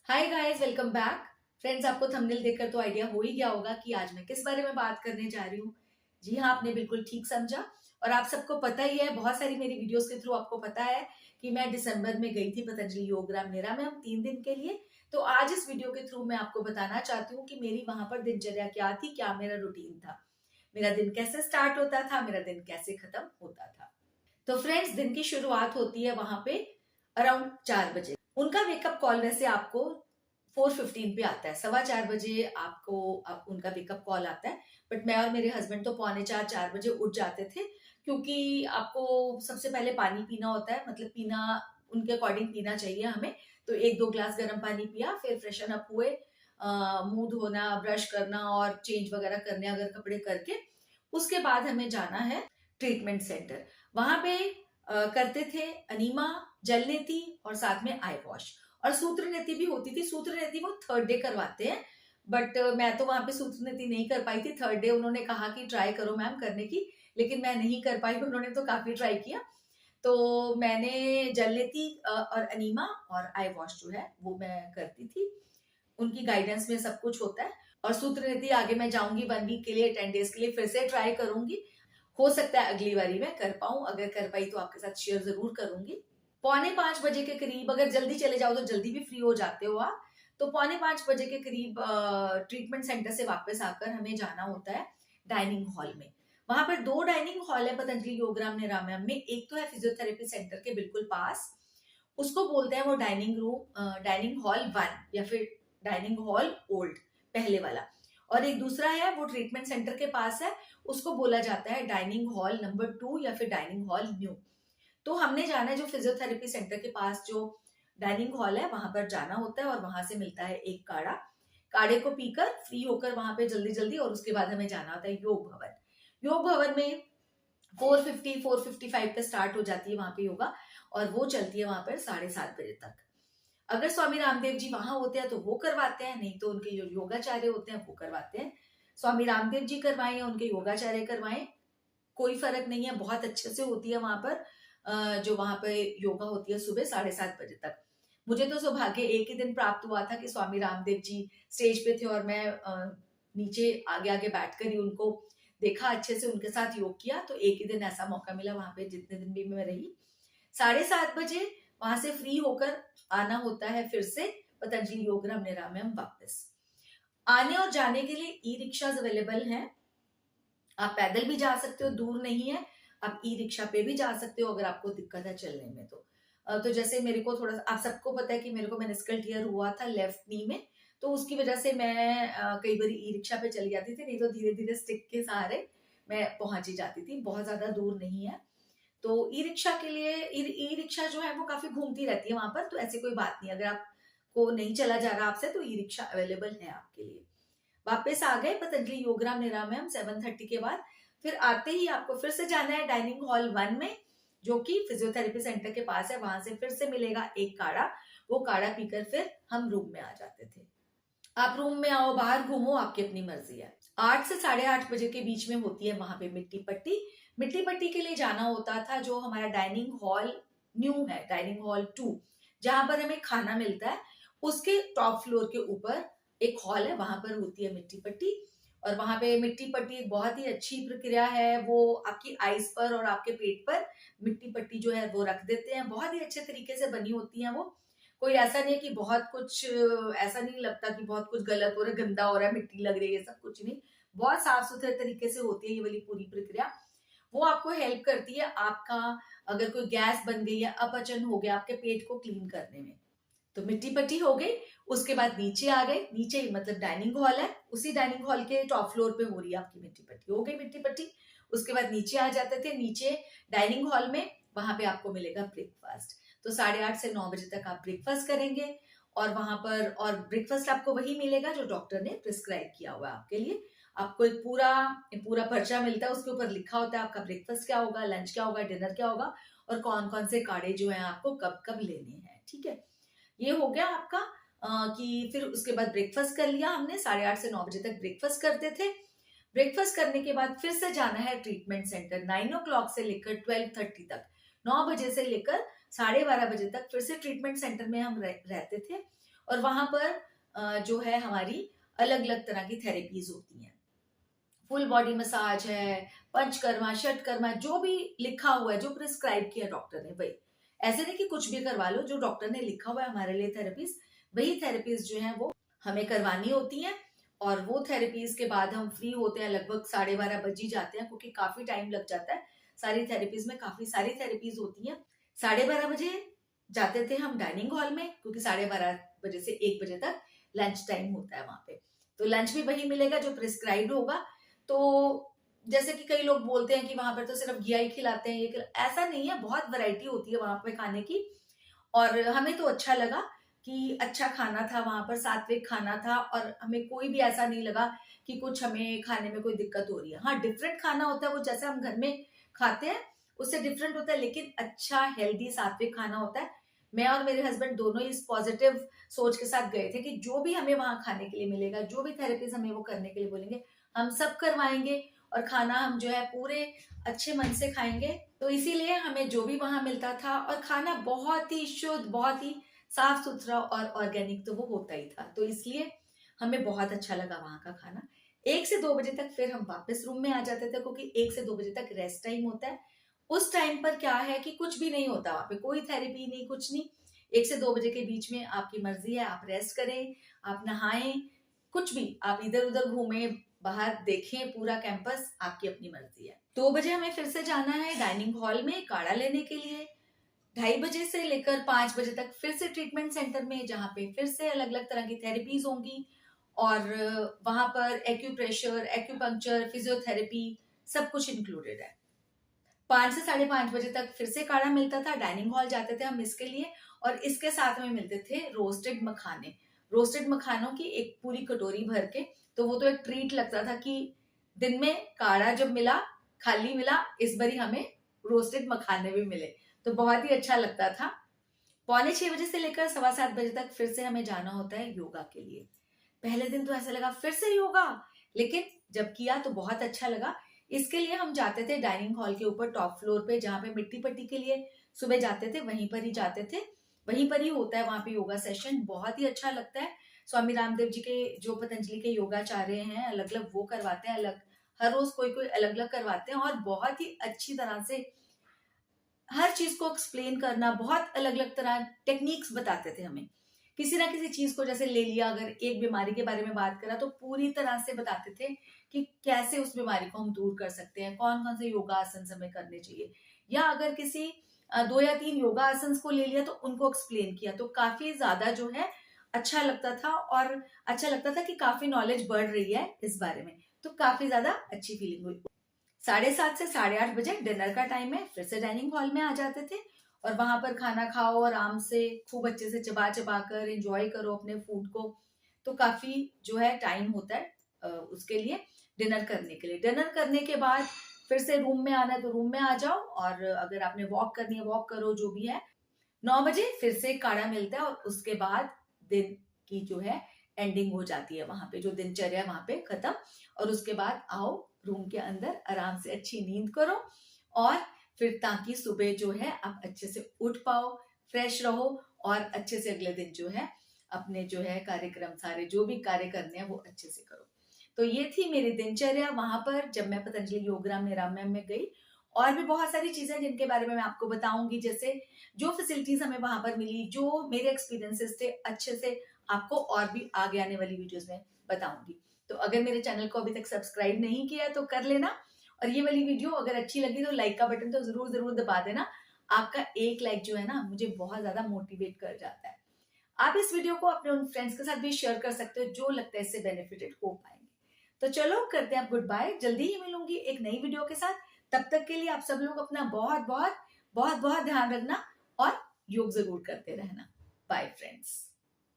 Hi guys, welcome back. Friends, आपको thumbnail देखकर तो आइडिया हो ही गया होगा कि आज मैं किस बारे में बात करने जा रही हूँ। जी हाँ, आपने बिल्कुल ठीक समझा। और आप सबको पता ही है, बहुत सारी मेरी वीडियोस के थ्रू आपको पता है कि मैं दिसंबर में गई थी पतंजलि योगराम नेरा में हम 3 दिन के लिए। तो आज इस वीडियो के थ्रू मैं आपको बताना चाहती हूँ कि मेरी वहां पर दिनचर्या क्या थी, क्या मेरा रूटीन था, मेरा दिन कैसे स्टार्ट होता था, मेरा दिन कैसे खत्म होता था। तो फ्रेंड्स, दिन की शुरुआत होती है वहां पे अराउंड 4 बजे। उनका वेकअप कॉल वैसे आपको 4:15 पे आता है, 4:15 बजे उनका वेकअप कॉल आता है। बट मैं और मेरे हस्बैंड तो 3:45-4 बजे उठ जाते थे, क्योंकि आपको सबसे पहले पानी पीना होता है, मतलब पीना उनके अकॉर्डिंग पीना चाहिए हमें। तो 1-2 ग्लास गर्म पानी पिया, फिर फ्रेशन अप हुए, मुंह धोना, ब्रश करना और चेंज वगैरह करने अगर कपड़े करके, उसके बाद हमें जाना है ट्रीटमेंट सेंटर। वहां पे करते थे अनीमा, जल नीति और साथ में आई वॉश और सूत्र नीति भी होती थी। सूत्र नीति वो 3rd डे करवाते हैं, बट मैं तो वहां पे सूत्र नीति नहीं कर पाई थी। 3rd डे उन्होंने कहा कि ट्राई करो मैम करने की, लेकिन मैं नहीं कर पाई। उन्होंने तो काफी ट्राई किया, तो मैंने जल नीति और अनीमा और आई वॉश जो है वो मैं करती थी। उनकी गाइडेंस में सब कुछ होता है। और सूत्र नीति आगे मैं जाऊंगी 1 वीक के लिए, 10 डेज के लिए फिर से ट्राई करूंगी। हो सकता है अगली बारी मैं कर पाऊं, अगर कर पाई तो आपके साथ शेयर जरूर करूंगी। 4:45 बजे के करीब, अगर जल्दी चले जाओ तो जल्दी भी फ्री हो जाते हो आप, तो 4:45 बजे के करीब ट्रीटमेंट सेंटर से वापस आकर हमें जाना होता है डाइनिंग हॉल में। वहां पर 2 डाइनिंग हॉल है पतंजलि योगराम निरामयम में। एक तो है फिजियोथेरेपी सेंटर के बिल्कुल पास, उसको बोलते हैं वो डाइनिंग रूम, डाइनिंग हॉल 1 या फिर डाइनिंग हॉल ओल्ड, पहले वाला। और एक दूसरा है वो ट्रीटमेंट सेंटर के पास है, उसको बोला जाता है डाइनिंग हॉल नंबर 2 या फिर डाइनिंग हॉल न्यू। तो हमने जाना है जो फिजियोथेरेपी सेंटर के पास जो डाइनिंग हॉल है, वहां पर जाना होता है और वहां से मिलता है एक काढ़ा। काढ़े को पीकर फ्री होकर वहां पे जल्दी जल्दी, और उसके बाद हमें जाना होता है योग भवन। योग भवन में 4:50 4:55 पे स्टार्ट हो जाती है वहां पे योगा, और वो चलती है वहां पर 7:30 बजे तक। अगर स्वामी रामदेव जी वहां होते हैं तो वो करवाते हैं, नहीं तो उनके जो योगाचार्य होते हैं वो करवाते हैं। स्वामी रामदेव जी करवाएं या उनके योगाचार्य करवाएं, कोई फर्क नहीं है, बहुत अच्छे से होती है वहां पर। जो वहां पे योगा होती है सुबह 7:30 बजे तक। मुझे तो सौभाग्य एक ही दिन प्राप्त हुआ था कि स्वामी रामदेव जी स्टेज पे थे और मैं नीचे आगे आगे बैठकर ही उनको देखा, अच्छे से उनके साथ योग किया। तो एक ही दिन ऐसा मौका मिला वहां पे, जितने दिन भी मैं रही। 7:30 बजे वहां से फ्री होकर आना होता है फिर से पतंजलि योगराम निरामयम वापस। आने और जाने के लिए ई रिक्शा अवेलेबल हैं। आप पैदल भी जा सकते हो, दूर नहीं है। आप ई रिक्शा पे भी जा सकते हो अगर आपको दिक्कत है चलने में तो। तो जैसे मेरे को थोड़ा, आप सबको पता है कि मेरे को मेनिस्कल टीयर हुआ था लेफ्ट नी में, तो उसकी वजह से मैं कई बार ई रिक्शा पे चली जाती थी, नहीं तो धीरे धीरे स्टिक के सहारे मैं पहुंच ही जाती थी। बहुत ज्यादा दूर नहीं है। तो ई रिक्शा के लिए, ई रिक्शा जो है वो काफी घूमती रहती है वहां पर, तो ऐसी कोई बात नहीं, अगर आपको नहीं चला जा रहा आपसे तो ई रिक्शा अवेलेबल है आपके लिए। वापस आ गए पतंजलि योगराम निरामयम 7:30 के बाद। फिर आते ही आपको फिर से जाना है डाइनिंग हॉल 1 में, जो कि फिजियोथेरेपी सेंटर के पास है। वहां से फिर से मिलेगा एक काढ़ा, वो काढ़ा पीकर फिर हम रूम में आ जाते थे। आप रूम में आओ, बाहर घूमो, आपकी अपनी मर्जी है। 8 से 8:30 बजे के बीच में होती है वहां पे मिट्टी पट्टी। मिट्टी पट्टी के लिए जाना होता था जो हमारा डाइनिंग हॉल न्यू है, डाइनिंग हॉल 2, जहां पर हमें खाना मिलता है। उसके टॉप फ्लोर के ऊपर एक हॉल है, वहां पर होती है मिट्टी पट्टी। और वहां पे मिट्टी पट्टी एक बहुत ही अच्छी प्रक्रिया है। वो आपकी आइस पर और आपके पेट पर मिट्टी पट्टी जो है वो रख देते हैं। बहुत ही अच्छे तरीके से बनी होती है वो। कोई ऐसा नहीं है कि बहुत कुछ, ऐसा नहीं लगता कि बहुत कुछ गलत हो रहा है, गंदा हो रहा है, मिट्टी लग रही है, सब कुछ नहीं। बहुत साफ सुथरे तरीके से होती है ये वाली पूरी प्रक्रिया। वो आपको हेल्प करती है आपका, अगर कोई गैस बन गई या अपचन हो गया, आपके पेट को क्लीन करने में। तो मिट्टी पट्टी हो गई। उसके बाद नीचे आ गए, नीचे मतलब डाइनिंग हॉल है, उसी डाइनिंग हॉल के टॉप फ्लोर पे हो रही है आपकी मिट्टी पट्टी। हो गई मिट्टी पट्टी। उसके बाद नीचे आ जाते थे। नीचे डाइनिंग हॉल में वहां पे आपको मिलेगा ब्रेकफास्ट। तो 8:30 से 9 बजे तक आप ब्रेकफास्ट करेंगे, और वहां पर, और ब्रेकफास्ट आपको वही मिलेगा जो डॉक्टर ने प्रिस्क्राइब किया हुआ है आपके लिए। आपको एक पूरा पूरा पर्चा मिलता है, उसके ऊपर लिखा होता है आपका ब्रेकफास्ट क्या होगा, लंच क्या होगा, डिनर क्या होगा, और कौन कौन से काढ़े जो है आपको कब कब लेने हैं। ठीक है, ये हो गया आपका। कि फिर उसके बाद ब्रेकफास्ट कर लिया हमने, 8:30 से 9 बजे तक ब्रेकफास्ट करते थे। ब्रेकफास्ट करने के बाद फिर से जाना है ट्रीटमेंट सेंटर 9 o'clock से लेकर 12:30 तक। 9 बजे से लेकर 12:30 बजे तक फिर से ट्रीटमेंट सेंटर में हम रहते थे। और वहां पर जो है हमारी अलग अलग तरह की थेरेपीज होती हैं। फुल बॉडी मसाज है, पंचकर्मा, षटकर्मा, जो भी लिखा हुआ है, जो प्रिस्क्राइब किया डॉक्टर ने वही। ऐसे नहीं कि कुछ भी करवा लो, जो डॉक्टर ने लिखा हुआ है हमारे लिए थेरेपीज, वही थेरेपीज जो है वो हमें करवानी होती हैं। और वो थेरेपीज के बाद हम फ्री होते हैं, लगभग 12:30 बज ही जाते हैं, क्योंकि काफी टाइम लग जाता है। सारी थेरेपीज में काफी सारी थेरेपीज होती हैं। 12:30 बजे जाते थे हम डाइनिंग हॉल में, क्योंकि 12:30 बजे से 1 बजे तक लंच टाइम होता है वहां पे। तो लंच भी वही मिलेगा जो प्रिस्क्राइब्ड होगा। तो जैसे कि कई लोग बोलते हैं कि वहां पर तो सिर्फ घिया ही खिलाते हैं, ऐसा नहीं है, बहुत वैरायटी होती है वहां पे खाने की। और हमें तो अच्छा लगा कि अच्छा खाना था वहां पर, सात्विक खाना था, और हमें कोई भी ऐसा नहीं लगा कि कुछ हमें खाने में कोई दिक्कत हो रही है। हाँ, डिफरेंट खाना होता है, वो जैसे हम घर में खाते हैं उससे डिफरेंट होता है, लेकिन अच्छा हेल्दी सात्विक खाना होता है। मैं और मेरे हस्बैंड दोनों ही इस पॉजिटिव सोच के साथ गए थे कि जो भी हमें वहां खाने के लिए मिलेगा, जो भी थेरेपीज हमें वो करने के लिए बोलेंगे, हम सब करवाएंगे, और खाना हम जो है पूरे अच्छे मन से खाएंगे। तो इसीलिए हमें जो भी वहां मिलता था, और खाना बहुत ही शुद्ध, बहुत ही साफ सुथरा और ऑर्गेनिक तो वो होता ही था, तो इसलिए हमें बहुत अच्छा लगा वहां का खाना। 1 से 2 बजे तक फिर हम वापस रूम में आ जाते थे, क्योंकि 1 से 2 बजे तक रेस्ट टाइम होता है। उस टाइम पर क्या है कि कुछ भी नहीं होता वहां पे, कोई थेरेपी नहीं, कुछ नहीं। 1 से 2 बजे के बीच में आपकी मर्जी है, आप रेस्ट करें, आप नहाएं, कुछ भी, आप इधर उधर घूमें, बाहर देखें, पूरा कैंपस आपकी अपनी मर्जी है। 2 बजे हमें फिर से जाना है डाइनिंग हॉल में काढ़ा लेने के लिए। 2:30 बजे से लेकर 5 बजे तक फिर से ट्रीटमेंट सेंटर में, जहाँ पे फिर से अलग अलग तरह की थेरेपीज होंगी। और वहां पर एक्यूप्रेशर, एक्यूपंक्चर, फिजियोथेरेपी, सब कुछ इंक्लूडेड है। 5 से 5:30 बजे तक फिर से काढ़ा मिलता था, डाइनिंग हॉल जाते थे हम इसके लिए। और इसके साथ में मिलते थे रोस्टेड मखाने, रोस्टेड मखानों की एक पूरी कटोरी भर के। तो वो तो एक ट्रीट लगता था कि दिन में काढ़ा जब मिला, खाली मिला, इस बारी हमें रोस्टेड मखाने भी मिले, तो बहुत ही अच्छा लगता था। 6:45 बजे से लेकर 7:15 बजे तक फिर से हमें जाना होता है योगा के लिए। पहले दिन तो ऐसा लगा फिर से योगा, लेकिन जब किया तो बहुत अच्छा लगा। इसके लिए हम जाते थे डाइनिंग हॉल के ऊपर टॉप फ्लोर पे, जहाँ पे मिट्टी पट्टी के लिए सुबह जाते थे, वहीं पर ही जाते थे, वहीं पर ही होता है वहां पे योगा सेशन, बहुत ही अच्छा लगता है। स्वामी रामदेव जी के जो पतंजलि के योगाचार्य हैं, अलग अलग वो करवाते हैं, अलग हर रोज कोई कोई अलग अलग करवाते हैं, और बहुत ही अच्छी तरह से हर चीज को एक्सप्लेन करना, बहुत अलग अलग तरह टेक्निक्स बताते थे हमें। किसी ना किसी चीज को जैसे ले लिया, अगर एक बीमारी के बारे में बात करा तो पूरी तरह से बताते थे कि कैसे उस बीमारी को हम दूर कर सकते हैं, कौन कौन से योगा आसन हमें करने चाहिए। या अगर किसी 2 या 3 योगा आसन को ले लिया तो उनको एक्सप्लेन किया, तो काफी ज्यादा जो है अच्छा लगता था। और अच्छा लगता था कि काफी नॉलेज बढ़ रही है इस बारे में, तो काफी ज्यादा अच्छी फीलिंग हुई। 7:30 से 8:30 बजे डिनर का टाइम है, फिर से डाइनिंग हॉल में आ जाते थे, और वहां पर खाना खाओ आराम से, खूब अच्छे से चबा चबा कर एंजॉय करो अपने फूड को। तो काफी जो है टाइम होता है उसके लिए, डिनर करने के लिए। डिनर करने के बाद फिर से रूम में आना है तो रूम में आ जाओ, और अगर आपने वॉक करनी है वॉक करो, जो भी है। 9 बजे फिर से काढ़ा मिलता है, और उसके बाद दिन की जो है एंडिंग हो जाती है वहां पे, जो दिनचर्या वहां पे खत्म। और उसके बाद आओ रूम के अंदर, आराम से अच्छी नींद करो, और फिर ताकि सुबह जो है आप अच्छे से उठ पाओ, फ्रेश रहो, और अच्छे से अगले दिन जो है अपने जो है कार्यक्रम, सारे जो भी कार्य करने हैं वो अच्छे से करो। तो ये थी मेरी दिनचर्या वहां पर जब मैं पतंजलि योगराम निरामयम में गई। और भी बहुत सारी चीजें जिनके बारे में मैं आपको बताऊंगी, जैसे जो फैसिलिटीज हमें वहां पर मिली, जो मेरे एक्सपीरियंसेस थे, अच्छे से आपको और भी आगे आने वाली वीडियोस में बताऊंगी। तो अगर मेरे चैनल को अभी तक सब्सक्राइब नहीं किया तो कर लेना, और ये वाली वीडियो अगर अच्छी लगी तो लाइक का बटन तो जरूर जरूर दबा देना। आपका एक लाइक जो है ना मुझे बहुत ज्यादा मोटिवेट कर जाता है। आप इस वीडियो को अपने उन फ्रेंड्स के साथ भी शेयर कर सकते हो जो लगता है इससे बेनिफिटेड हो पाएंगे। तो चलो करते हैं आप गुड बाय, जल्दी ही मिलूंगी एक नई वीडियो के साथ। तब तक के लिए आप सब लोग अपना बहुत बहुत बहुत बहुत ध्यान रखना, और योग जरूर करते रहना। Bye friends.